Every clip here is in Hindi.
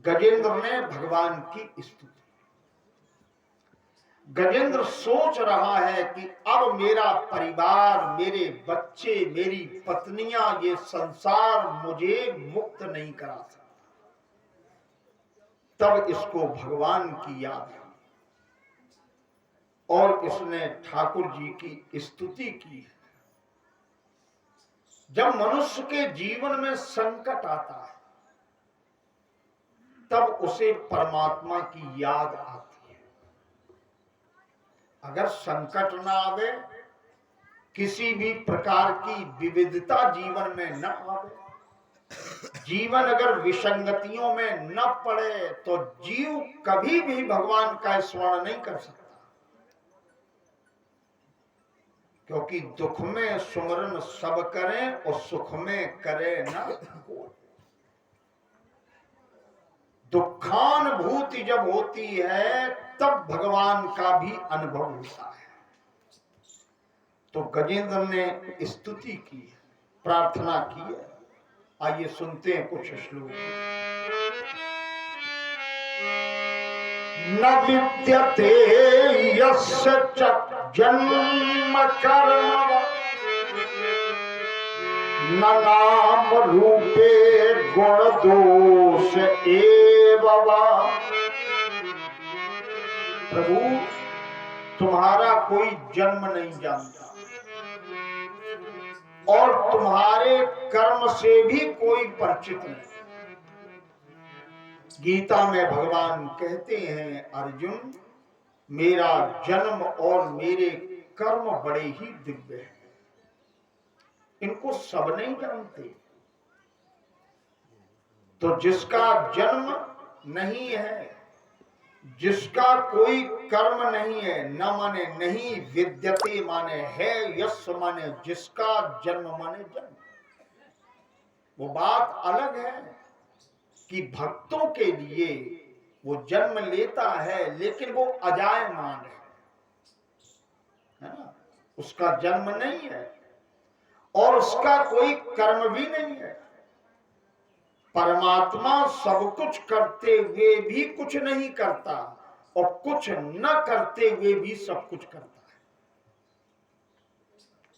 गजेंद्र ने भगवान की स्तुति। गजेंद्र सोच रहा है कि अब मेरा परिवार, मेरे बच्चे, मेरी पत्नियां, ये संसार मुझे मुक्त नहीं करा सकता। तब इसको भगवान की याद आई और इसने ठाकुर जी की स्तुति की है। जब मनुष्य के जीवन में संकट आता है तब उसे परमात्मा की याद आती है। अगर संकट ना आवे, किसी भी प्रकार की विविधता जीवन में न आवे, जीवन अगर विसंगतियों में न पड़े, तो जीव कभी भी भगवान का स्मरण नहीं कर सकता। क्योंकि दुख में सुमरन सब करें और सुख में करे न कोई। दुखानुभूति जब होती है तब भगवान का भी अनुभव होता है। तो गजेंद्र ने स्तुति की, प्रार्थना की है। आइए सुनते हैं कुछ श्लोक। न विद्यते यस्य च जन्म कर्म न नाम रूपे गुण दोष एव वा। प्रभु, तुम्हारा कोई जन्म नहीं जानता और तुम्हारे कर्म से भी कोई परिचित नहीं। गीता में भगवान कहते हैं, अर्जुन, मेरा जन्म और मेरे कर्म बड़े ही दिव्य हैं, इनको सब नहीं जानते। तो जिसका जन्म नहीं है, जिसका कोई कर्म नहीं है, न माने नहीं, विद्यते माने है, यश माने जिसका, जन्म माने जन्म। वो बात अलग है कि भक्तों के लिए वो जन्म लेता है, लेकिन वो अजायमान है ना, उसका जन्म नहीं है और उसका कोई कर्म भी नहीं है। परमात्मा सब कुछ करते हुए भी कुछ नहीं करता और कुछ न करते हुए भी सब कुछ करता है।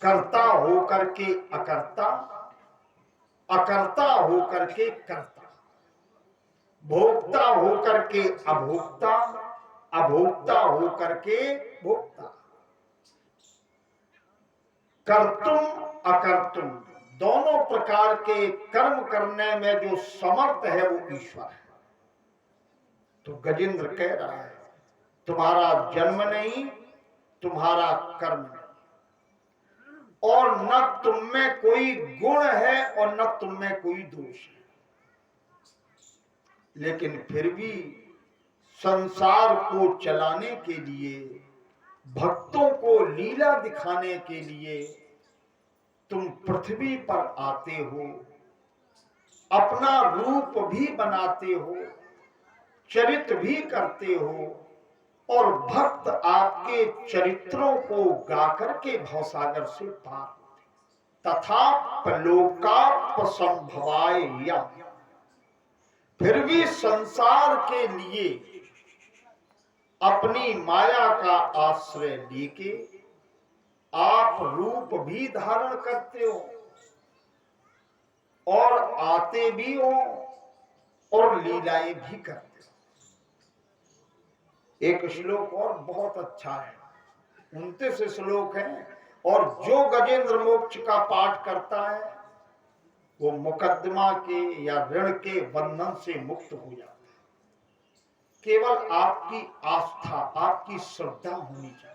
कर्ता होकर के अकर्ता, अकर्ता होकर के कर्ता, भोक्ता होकर के अभोक्ता, अभोक्ता होकर के भोक्ता। कर्तुम अकर्तुम दोनों प्रकार के कर्म करने में जो समर्थ है वो ईश्वर है। तो गजेंद्र कह रहा है, तुम्हारा जन्म नहीं, तुम्हारा कर्म नहीं, और न तुम में कोई गुण है और न तुम में कोई दोष है। लेकिन फिर भी संसार को चलाने के लिए, भक्तों को लीला दिखाने के लिए तुम पृथ्वी पर आते हो, अपना रूप भी बनाते हो, चरित्र भी करते हो और भक्त आपके चरित्रों को गाकर के भवसागर से पार होते। तथा लोकापसंभवाय या, फिर भी संसार के लिए अपनी माया का आश्रय लेके आप रूप भी धारण करते हो और आते भी हो और लीलाएं भी करते हो। एक श्लोक और बहुत अच्छा है, 29 श्लोक है, और जो गजेंद्र मोक्ष का पाठ करता है वो मुकदमा के या ऋण के बंधन से मुक्त हो जाता है। केवल आपकी आस्था, आपकी श्रद्धा होनी चाहिए।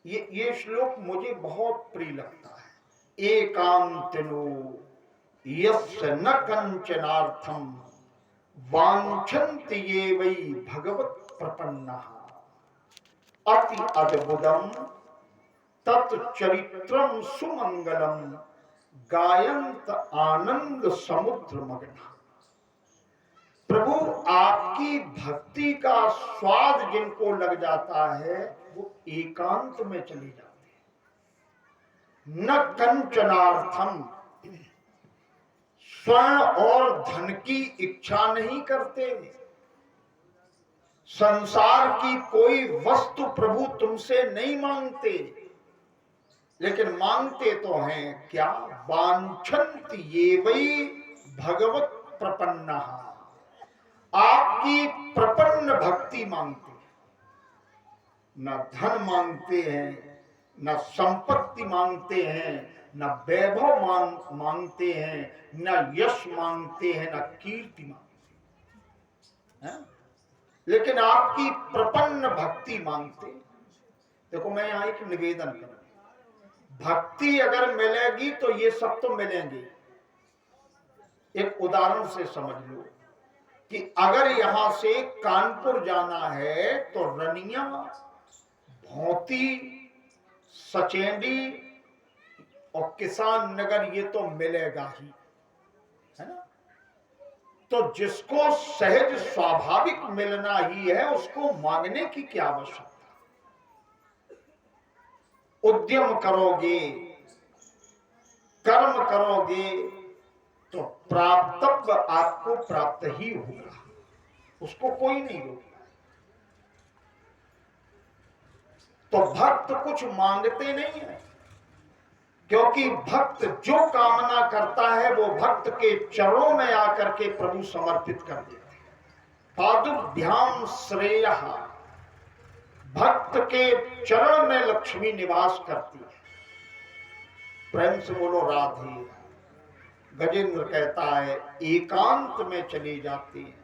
ये श्लोक मुझे बहुत प्रिय लगता है। एकांतनो यस्य न कंचनार्थम वांछन्ति ये वै भगवत प्रपन्नः अति अद्भुतम तत्चरित्रम सुमंगलम गायंत आनंद समुद्र मग्न। प्रभु, आपकी भक्ति का स्वाद जिनको लग जाता है वो एकांत में चले जाते हैं। न कंचनार्थम, स्वर्ण और धन की इच्छा नहीं करते। संसार की कोई वस्तु प्रभु तुमसे नहीं मांगते, लेकिन मांगते तो हैं क्या? वांछन्ति ये वही भगवत प्रपन्नः, आपकी प्रपन्न भक्ति मांगते हैं। न धन मांगते हैं, न संपत्ति मांगते हैं, न वैभव मांगते हैं, न यश मांगते हैं, न कीर्ति मांगते हैं, लेकिन आपकी प्रपन्न भक्ति मांगते। देखो मैं यहां एक निवेदन करूं, भक्ति अगर मिलेगी तो ये सब तो मिलेंगे। एक उदाहरण से समझ लो कि अगर यहां से कानपुर जाना है तो रनिया, भौती, सचेंडी और किसान नगर ये तो मिलेगा ही, है ना। तो जिसको सहज स्वाभाविक मिलना ही है उसको मांगने की क्या आवश्यकता। उद्यम करोगे, कर्म करोगे तो प्राप्तव्य आपको प्राप्त ही होगा, उसको कोई नहीं रोकेगा। तो भक्त कुछ मांगते नहीं है, क्योंकि भक्त जो कामना करता है वो भक्त के चरणों में आकर के प्रभु समर्पित कर देते हैं। पादुभ्याम श्रेयः, भक्त के चरण में लक्ष्मी निवास करती है। प्रेम से बोलो राधे। गजेंद्र कहता है एकांत में चले जाते हैं,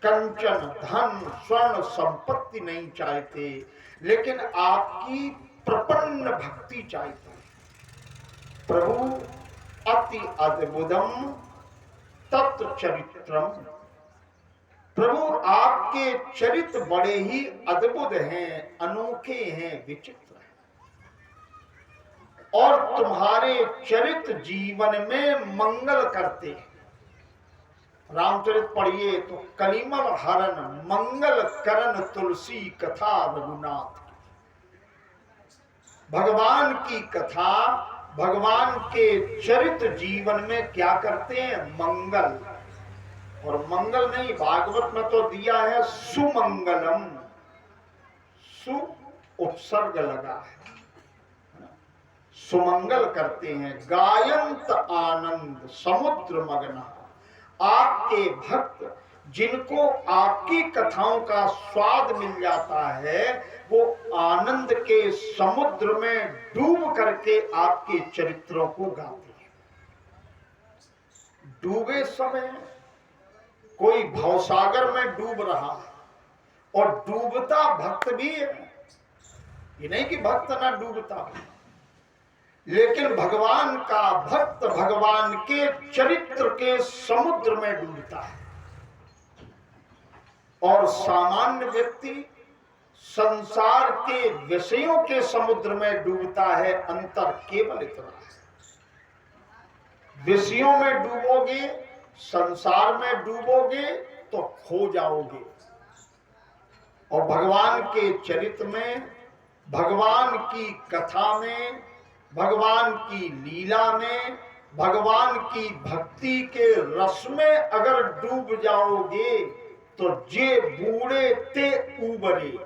कंचन धन स्वर्ण संपत्ति नहीं चाहते, लेकिन आपकी प्रपन्न भक्ति चाहते। प्रभु अति अद्भुतम तत्चरित्रम, प्रभु आपके चरित्र बड़े ही अद्भुत हैं, अनोखे हैं, विचित्र हैं, और तुम्हारे चरित्र जीवन में मंगल करते हैं। रामचरित पढ़िए तो कलिमल हरण मंगल करण तुलसी कथा रघुनाथ। भगवान की कथा, भगवान के चरित्र जीवन में क्या करते हैं? मंगल। और मंगल नहीं, भागवत में तो दिया है सुमंगलम, सु उपसर्ग लगा है, सुमंगल करते हैं। गायंत आनंद समुद्र मग्न, आपके भक्त जिनको आपकी कथाओं का स्वाद मिल जाता है वो आनंद के समुद्र में डूब करके आपके चरित्रों को गाते हैं। डूबे समय कोई भवसागर में डूब रहा है और डूबता भक्त भी है, ये नहीं कि भक्त ना डूबता, लेकिन भगवान का भक्त भगवान के चरित्र के समुद्र में डूबता है, और सामान्य व्यक्ति संसार के विषयों के समुद्र में डूबता है। अंतर केवल इतना है, विषयों में डूबोगे, संसार में डूबोगे तो खो जाओगे, और भगवान के चरित्र में, भगवान की कथा में, भगवान की लीला में, भगवान की भक्ति के रस में अगर डूब जाओगे तो जे बूढ़े ते उबरे,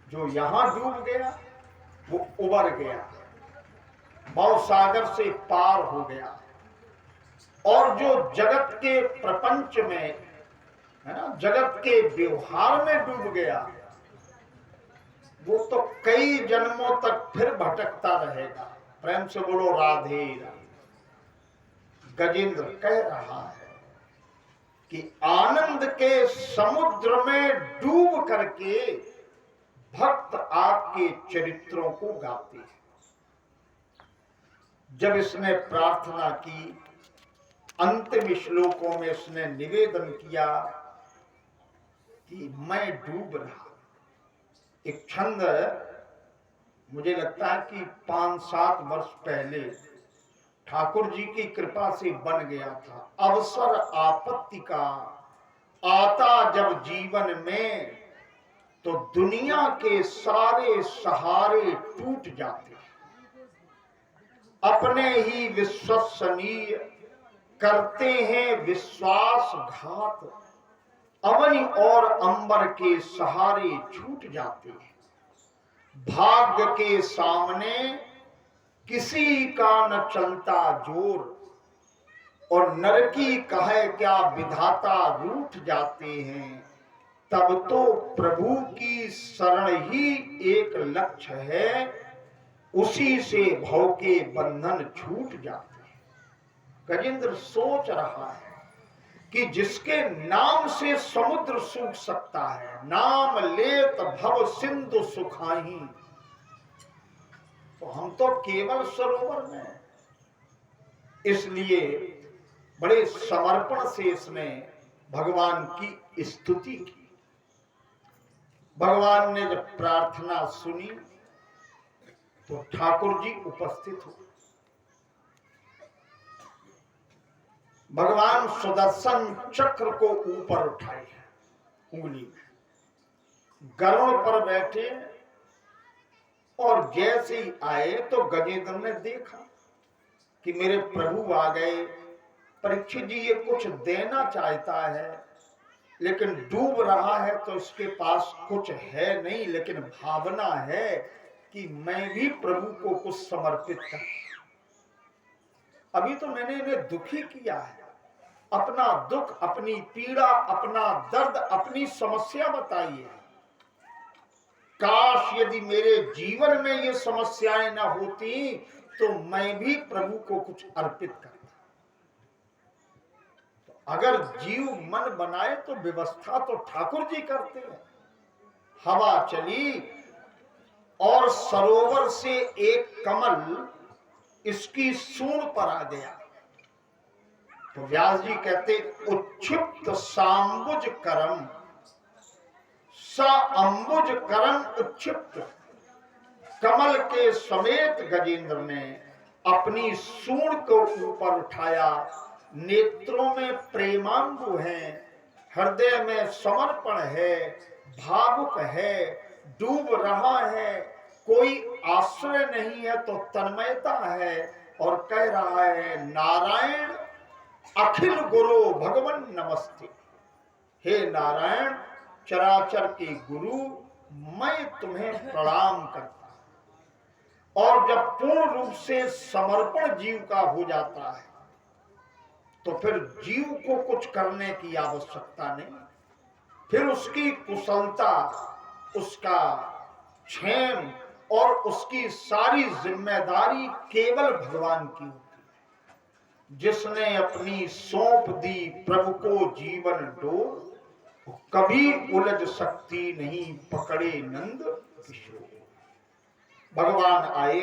जो यहां डूब गया वो उबर गया, भवसागर से पार हो गया। और जो जगत के प्रपंच में, है ना, जगत के व्यवहार में डूब गया वो तो कई जन्मों तक फिर भटकता रहेगा। प्रेम से बोलो राधे राधे। गजेंद्र कह रहा है कि आनंद के समुद्र में डूब करके भक्त आपके चरित्रों को गाते हैं। जब इसने प्रार्थना की, अंतिम श्लोकों में इसने निवेदन किया कि मैं डूब रहा। एक छंद मुझे लगता है कि 5-7 वर्ष पहले ठाकुर जी की कृपा से बन गया था। अवसर आपत्ति का आता जब जीवन में तो दुनिया के सारे सहारे टूट जाते हैं, अपने ही विश्वसनीय करते हैं विश्वासघात, अवनि और अंबर के सहारे छूट जाते हैं। भाग्य के सामने किसी का न चलता जोर, और नरकी कहे क्या विधाता रूठ जाते हैं। तब तो प्रभु की शरण ही एक लक्ष्य है, उसी से भव के बंधन छूट जाते हैं। गजेंद्र सोच रहा है कि जिसके नाम से समुद्र सूख सकता है, नाम लेत भव सिंधु सुखाही, तो हम तो केवल सरोवर में। इसलिए बड़े समर्पण से इसने भगवान की स्तुति की। भगवान ने जब प्रार्थना सुनी तो ठाकुर जी उपस्थित हुए। भगवान सुदर्शन चक्र को ऊपर उठाए उंगली में, गरुड़ पर बैठे, और जैसे ही आए तो गजेंद्र ने देखा कि मेरे प्रभु आ गए। परीक्षित जी ये कुछ देना चाहता है, लेकिन डूब रहा है तो इसके पास कुछ है नहीं, लेकिन भावना है कि मैं भी प्रभु को कुछ समर्पित कर। अभी तो मैंने इन्हें दुखी किया है, अपना दुख, अपनी पीड़ा, अपना दर्द, अपनी समस्या बताई है। काश यदि मेरे जीवन में ये समस्याएं ना होती तो मैं भी प्रभु को कुछ अर्पित करता। अगर जीव मन बनाए तो व्यवस्था तो ठाकुर जी करते हैं। हवा चली और सरोवर से एक कमल इसकी सूंड पर आ गया। तो व्यास जी कहते उच्छिप्त सांबुज करम, सा अंबुज करम उच्छिप्त। कमल के समेत गजेंद्र ने अपनी सूंड को ऊपर उठाया। नेत्रों में प्रेमांबु है, हृदय में समर्पण है, भावुक है, डूब रहा है, कोई आश्रय नहीं है तो तन्मयता है, और कह रहा है नारायण अखिल गुरु भगवन नमस्ते। हे नारायण चराचर के गुरु, मैं तुम्हें प्रणाम करता। और जब पूर्ण रूप से समर्पण जीव का हो जाता है तो फिर जीव को कुछ करने की आवश्यकता नहीं। फिर उसकी कुशलता, उसका क्षेम और उसकी सारी जिम्मेदारी केवल भगवान की होती है। जिसने अपनी सौंप दी प्रभु को जीवन डोर, कभी उलझ सकती नहीं पकड़े नंद किशोर। भगवान आए,